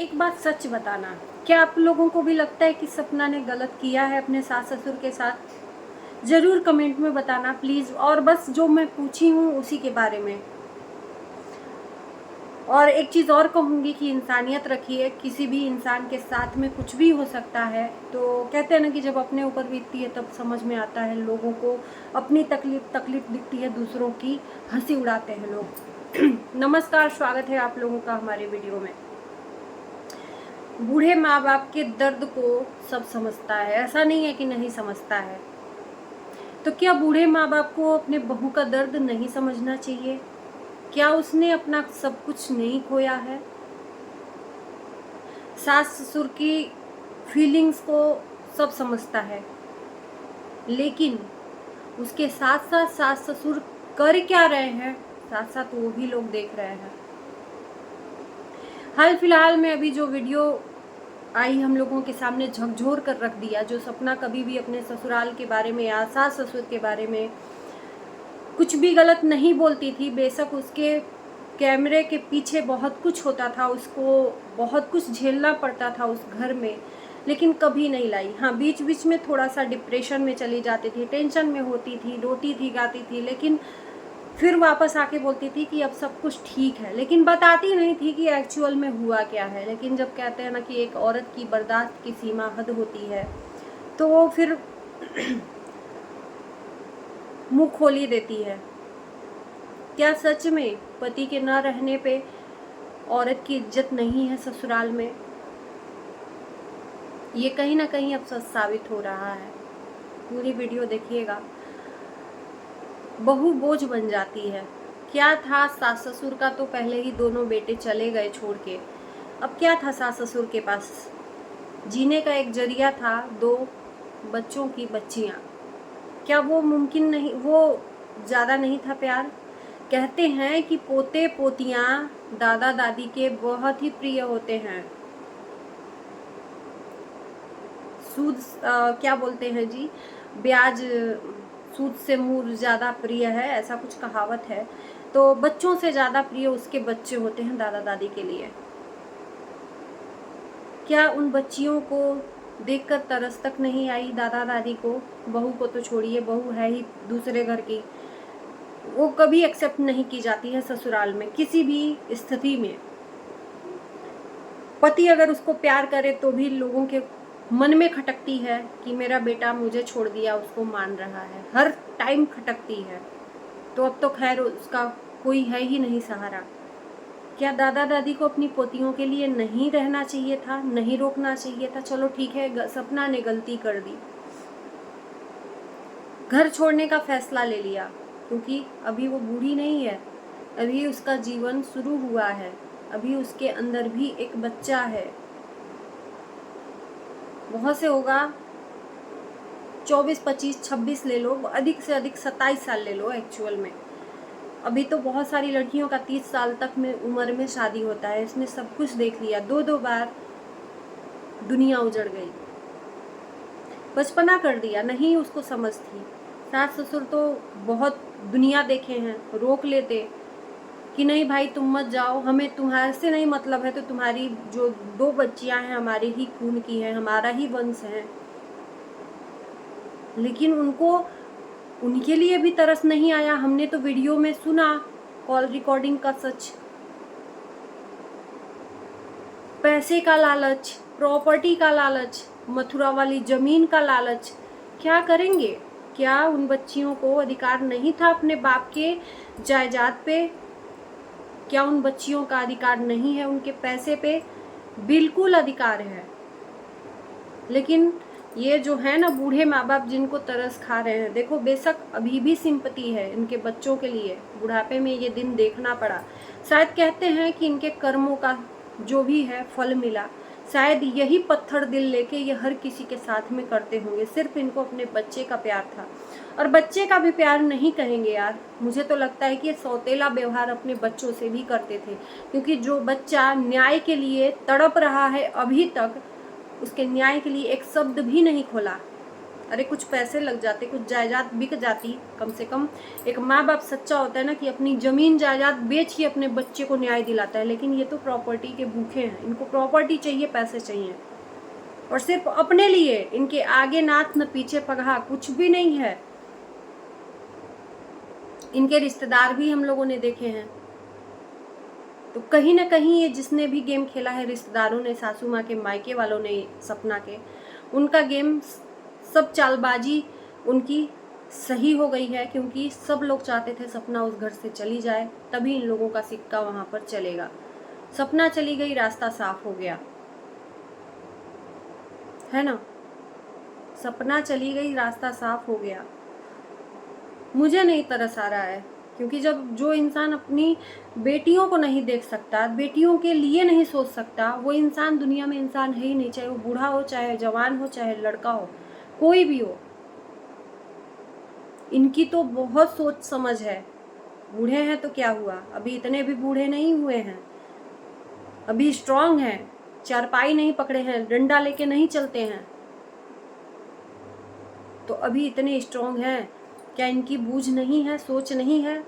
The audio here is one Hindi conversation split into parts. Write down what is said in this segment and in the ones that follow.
एक बात सच बताना, क्या आप लोगों को भी लगता है कि सपना ने गलत किया है अपने सास ससुर के साथ? ज़रूर कमेंट में बताना प्लीज़। और बस जो मैं पूछी हूँ उसी के बारे में। और एक चीज़ और कहूँगी कि इंसानियत रखिए, किसी भी इंसान के साथ में कुछ भी हो सकता है। तो कहते हैं ना कि जब अपने ऊपर बीतती है तब समझ में आता है, लोगों को अपनी तकलीफ दिखती है, दूसरों की हंसी उड़ाते हैं लोग। नमस्कार, स्वागत है आप लोगों का हमारे वीडियो में। बूढ़े माँ बाप के दर्द को सब समझता है, ऐसा नहीं है कि नहीं समझता है। तो क्या बूढ़े माँ बाप को अपने बहू का दर्द नहीं समझना चाहिए? क्या उसने अपना सब कुछ नहीं खोया है? सास ससुर की फीलिंग्स को सब समझता है, लेकिन उसके साथ साथ सास ससुर कर क्या रहे हैं, साथ साथ वो भी लोग देख रहे हैं। हाल फिलहाल में अभी जो वीडियो आई हम लोगों के सामने झकझोर कर रख दिया, जो सपना कभी भी अपने ससुराल के बारे में या सास ससुर के बारे में कुछ भी गलत नहीं बोलती थी। बेशक उसके कैमरे के पीछे बहुत कुछ होता था, उसको बहुत कुछ झेलना पड़ता था उस घर में, लेकिन कभी नहीं लाई। हाँ, बीच बीच में थोड़ा सा डिप्रेशन में चली जाती थी, टेंशन में होती थी, रोती थी, गाती थी, लेकिन फिर वापस आके बोलती थी कि अब सब कुछ ठीक है, लेकिन बताती नहीं थी कि एक्चुअल में हुआ क्या है। लेकिन जब कहते हैं ना कि एक औरत की बर्दाश्त की सीमा हद होती है, तो वो फिर मुंह खोल ही देती है। क्या सच में पति के न रहने पे औरत की इज्जत नहीं है ससुराल में? ये कहीं ना कहीं अब सच साबित हो रहा है। पूरी वीडियो देखिएगा। बहू बोझ बन जाती है। क्या था सास ससुर का, तो पहले ही दोनों बेटे चले गए छोड़ के। अब क्या था सास ससुर के पास? जीने का एक जरिया था, 2 बच्चों की बच्चियां। क्या वो मुमकिन नहीं, वो ज़्यादा नहीं था प्यार? कहते हैं कि पोते पोतियां दादा दादी के बहुत ही प्रिय होते हैं। सूद क्या बोलते हैं जी, ब्याज, सूद से मूर ज़्यादा प्रिय है, ऐसा कुछ कहावत है। तो बच्चों से ज़्यादा प्रिय उसके बच्चे होते हैं दादा दादी के लिए। क्या उन बच्चियों को देखकर तरस तक नहीं आई दादा दादी को? बहू को तो छोड़िए, बहू है ही दूसरे घर की, वो कभी एक्सेप्ट नहीं की जाती है ससुराल में किसी भी स्थिति में। पति अगर उसको प्यार करे तो भी लोगों के मन में खटकती है कि मेरा बेटा मुझे छोड़ दिया, उसको मान रहा है, हर टाइम खटकती है। तो अब तो खैर उसका कोई है ही नहीं सहारा। क्या दादा दादी को अपनी पोतियों के लिए नहीं रहना चाहिए था, नहीं रोकना चाहिए था? चलो ठीक है, सपना ने गलती कर दी, घर छोड़ने का फैसला ले लिया, क्योंकि अभी वो बूढ़ी नहीं है, अभी उसका जीवन शुरू हुआ है, अभी उसके अंदर भी एक बच्चा है। बहुत से होगा 24, 25, 26 ले लो, अधिक से अधिक 27 साल ले लो एक्चुअल में। अभी तो बहुत सारी लड़कियों का 30 साल तक में उम्र में शादी होता है। इसने सब कुछ देख लिया, 2-2 बार दुनिया उजड़ गई, बचपना कर दिया, नहीं उसको समझ थी। सास ससुर तो बहुत दुनिया देखे हैं, रोक लेते कि नहीं भाई तुम मत जाओ, हमें तुम्हारे से नहीं मतलब है, तो तुम्हारी जो 2 बच्चियां हैं हमारे ही खून की हैं, हमारा ही वंश है। लेकिन उनको उनके लिए भी तरस नहीं आया। हमने तो वीडियो में सुना, कॉल रिकॉर्डिंग का सच, पैसे का लालच, प्रॉपर्टी का लालच, मथुरा वाली जमीन का लालच। क्या करेंगे? क्या उन बच्चियों को अधिकार नहीं था अपने बाप के जायदाद पे? क्या उन बच्चियों का अधिकार नहीं है उनके पैसे पे? बिल्कुल अधिकार है। लेकिन ये जो है ना बूढ़े माँ बाप जिनको तरस खा रहे हैं, देखो बेशक अभी भी सिंपैथी है इनके बच्चों के लिए, बुढ़ापे में ये दिन देखना पड़ा। शायद कहते हैं कि इनके कर्मों का जो भी है फल मिला, शायद यही पत्थर दिल लेके ये हर किसी के साथ में करते होंगे। सिर्फ इनको अपने बच्चे का प्यार था, और बच्चे का भी प्यार नहीं कहेंगे यार, मुझे तो लगता है कि ये सौतेला व्यवहार अपने बच्चों से भी करते थे। क्योंकि जो बच्चा न्याय के लिए तड़प रहा है अभी तक, उसके न्याय के लिए एक शब्द भी नहीं खोला, अरे कुछ पैसे लग जाते, कुछ जायदाद बिक जाती, कम से कम एक माँ बाप सच्चा होता है ना कि अपनी ज़मीन जायदाद बेच के अपने बच्चे को न्याय दिलाता है। लेकिन ये तो प्रॉपर्टी के भूखे हैं, इनको प्रॉपर्टी चाहिए, पैसे चाहिए, और सिर्फ अपने लिए। इनके आगे नाथ न पीछे पगहा, कुछ भी नहीं है। इनके रिश्तेदार भी हम लोगों ने देखे हैं। तो कहीं ना कहीं ये जिसने भी गेम खेला है, रिश्तेदारों ने, सासू माँ के, मायके वालों ने, सपना के, उनका गेम सब चालबाजी उनकी सही हो गई है, क्योंकि सब लोग चाहते थे सपना उस घर से चली जाए, तभी इन लोगों का सिक्का वहां पर चलेगा। सपना चली गई, रास्ता साफ हो गया, है ना। सपना चली गई, रास्ता साफ हो गया। मुझे नहीं तरस आ रहा है, क्योंकि जब जो इंसान अपनी बेटियों को नहीं देख सकता, बेटियों के लिए नहीं सोच सकता, वो इंसान दुनिया में इंसान है ही नहीं, चाहे वो बूढ़ा हो, चाहे जवान हो, चाहे लड़का हो, कोई भी हो। इनकी तो बहुत सोच समझ है। बूढ़े हैं तो क्या हुआ, अभी इतने भी बूढ़े नहीं हुए हैं, अभी स्ट्रांग हैं, चारपाई नहीं पकड़े हैं, डंडा लेके नहीं चलते हैं, तो अभी इतने स्ट्रांग हैं। क्या इनकी बूझ नहीं है, सोच नहीं है?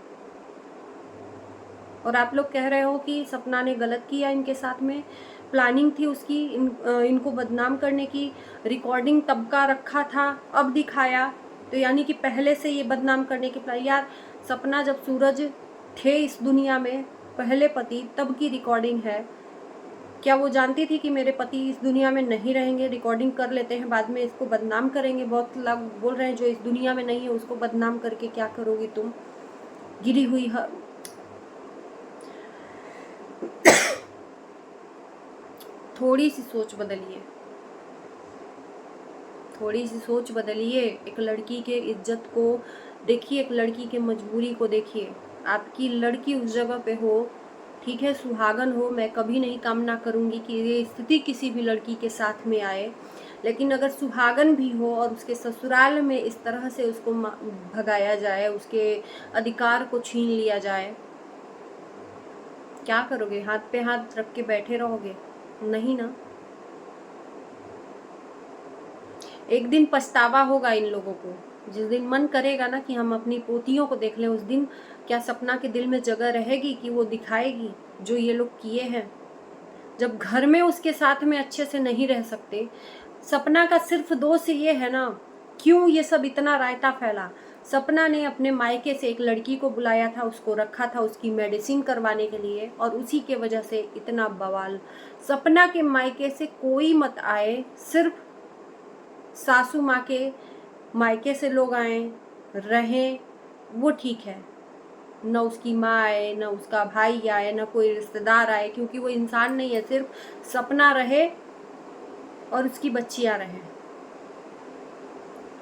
और आप लोग कह रहे हो कि सपना ने गलत किया, इनके साथ में प्लानिंग थी उसकी, इनको बदनाम करने की, रिकॉर्डिंग तब का रखा था, अब दिखाया, तो यानी कि पहले से ये बदनाम करने की प्लान। यार सपना जब सूरज थे इस दुनिया में, पहले पति, तब की रिकॉर्डिंग है। क्या वो जानती थी कि मेरे पति इस दुनिया में नहीं रहेंगे, रिकॉर्डिंग कर लेते हैं, बाद में इसको बदनाम करेंगे? बहुत लोग बोल रहे हैं जो इस दुनिया में नहीं है उसको बदनाम करके क्या करोगी तुम, गिरी हुई है। थोड़ी सी सोच बदलिए, थोड़ी सी सोच बदलिए। एक लड़की के इज्जत को देखिए, एक लड़की के मजबूरी को देखिए। आपकी लड़की उस जगह पे हो, ठीक है, सुहागन हो, मैं कभी नहीं कामना करूंगी कि ये स्थिति किसी भी लड़की के साथ में आए, लेकिन अगर सुहागन भी हो और उसके ससुराल में इस तरह से उसको भगाया जाए, उसके अधिकार को छीन लिया जाए, क्या करोगे? हाथ पे हाथ रख के बैठे रहोगे? नहीं ना। एक दिन पछतावा होगा इन लोगों को, जिस दिन मन करेगा ना कि हम अपनी पोतियों को देख लें, उस दिन क्या सपना के दिल में जगह रहेगी कि वो दिखाएगी जो ये लोग किए हैं? जब घर में उसके साथ में अच्छे से नहीं रह सकते। सपना का सिर्फ दोष ये है ना, क्यों ये सब इतना रायता फैला? सपना ने अपने मायके से एक लड़की को बुलाया था, उसको रखा था उसकी मेडिसिन करवाने के लिए, और उसी के वजह से इतना बवाल। सपना के मायके से कोई मत आए, सिर्फ सासू माँ के मायके से लोग आए रहें, वो ठीक है। न उसकी माँ आए, न उसका भाई आए, न कोई रिश्तेदार आए, क्योंकि वो इंसान नहीं है। सिर्फ सपना रहे और उसकी बच्चियाँ रहें।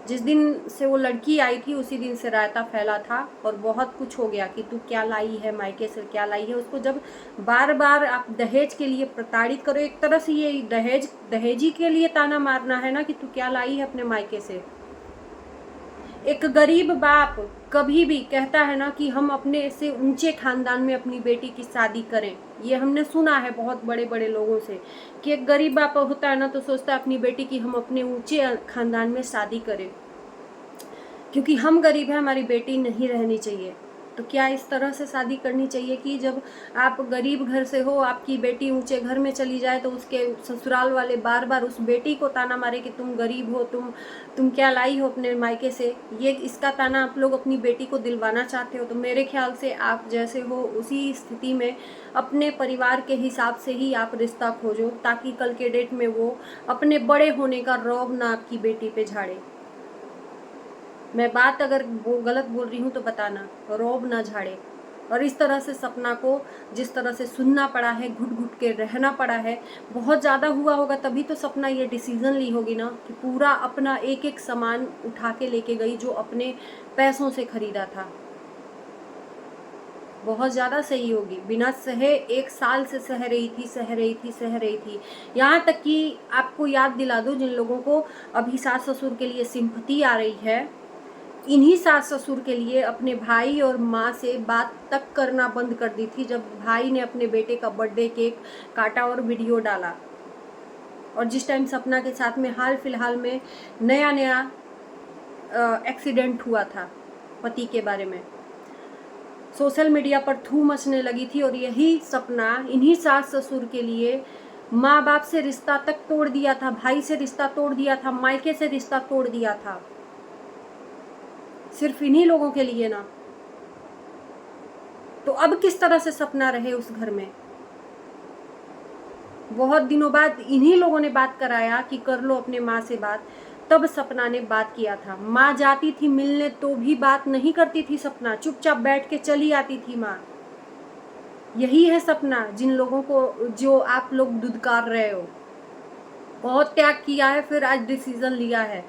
जिस दिन से वो लड़की आई थी उसी दिन से रायता फैला था, और बहुत कुछ हो गया कि तू क्या लाई है मायके से, क्या लाई है। उसको जब बार बार आप दहेज के लिए प्रताड़ित करो, एक तरह से ये दहेजी के लिए ताना मारना है ना कि तू क्या लाई है अपने मायके से। एक गरीब बाप कभी भी कहता है ना कि हम अपने से ऊंचे खानदान में अपनी बेटी की शादी करें। ये हमने सुना है बहुत बड़े बड़े लोगों से कि एक गरीब बाप होता है ना तो सोचता है अपनी बेटी की हम अपने ऊंचे खानदान में शादी करें, क्योंकि हम गरीब हैं, हमारी बेटी नहीं रहनी चाहिए। तो क्या इस तरह से शादी करनी चाहिए कि जब आप गरीब घर से हो, आपकी बेटी ऊंचे घर में चली जाए तो उसके ससुराल वाले बार बार उस बेटी को ताना मारे कि तुम गरीब हो, तुम क्या लाई हो अपने मायके से। ये इसका ताना आप लोग अपनी बेटी को दिलवाना चाहते हो। तो मेरे ख्याल से आप जैसे हो उसी स्थिति में अपने परिवार के हिसाब से ही आप रिश्ता खोजो, ताकि कल के डेट में वो अपने बड़े होने का रौब ना आपकी बेटी पे झाड़े। मैं बात अगर वो गलत बोल रही हूँ तो बताना, रौब ना झाड़े। और इस तरह से सपना को जिस तरह से सुनना पड़ा है, घुट घुट के रहना पड़ा है, बहुत ज़्यादा हुआ होगा, तभी तो सपना ये डिसीजन ली होगी ना कि पूरा अपना एक एक सामान उठा के लेके गई जो अपने पैसों से खरीदा था। बहुत ज़्यादा सही होगी, बिना सहे 1 साल से सह रही थी। यहाँ तक कि आपको याद दिला दूँ, जिन लोगों को अभी सास ससुर के लिए सिंपैथी आ रही है, इन्हीं सास ससुर के लिए अपने भाई और माँ से बात तक करना बंद कर दी थी जब भाई ने अपने बेटे का बर्थडे केक काटा और वीडियो डाला। और जिस टाइम सपना के साथ में हाल फिलहाल में नया एक्सीडेंट हुआ था पति के बारे में। सोशल मीडिया पर थू मचने लगी थी और यही सपना इन्हीं सास ससुर के लिए माँ बाप से रिश्ता तक तोड़ दिया था, भाई से रिश्ता तोड़ दिया था, मायके से रिश्ता तोड़ दिया था, सिर्फ इन्हीं लोगों के लिए ना। तो अब किस तरह से सपना रहे उस घर में। बहुत दिनों बाद इन्हीं लोगों ने बात कराया कि कर लो अपने माँ से बात, तब सपना ने बात किया था। माँ जाती थी मिलने तो भी बात नहीं करती थी सपना, चुपचाप बैठ के चली आती थी माँ। यही है सपना जिन लोगों को, जो आप लोग दुदकार रहे हो। बहुत त्याग किया है, फिर आज डिसीजन लिया है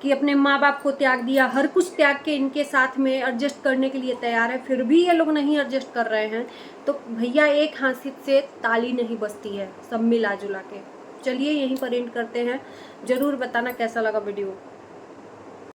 कि अपने माँ बाप को त्याग दिया, हर कुछ त्याग के इनके साथ में एडजस्ट करने के लिए तैयार है, फिर भी ये लोग नहीं एडजस्ट कर रहे हैं। तो भैया एक हाथ से ताली नहीं बजती है, सब मिला जुला के। चलिए यहीं पर एंड करते हैं। ज़रूर बताना कैसा लगा वीडियो।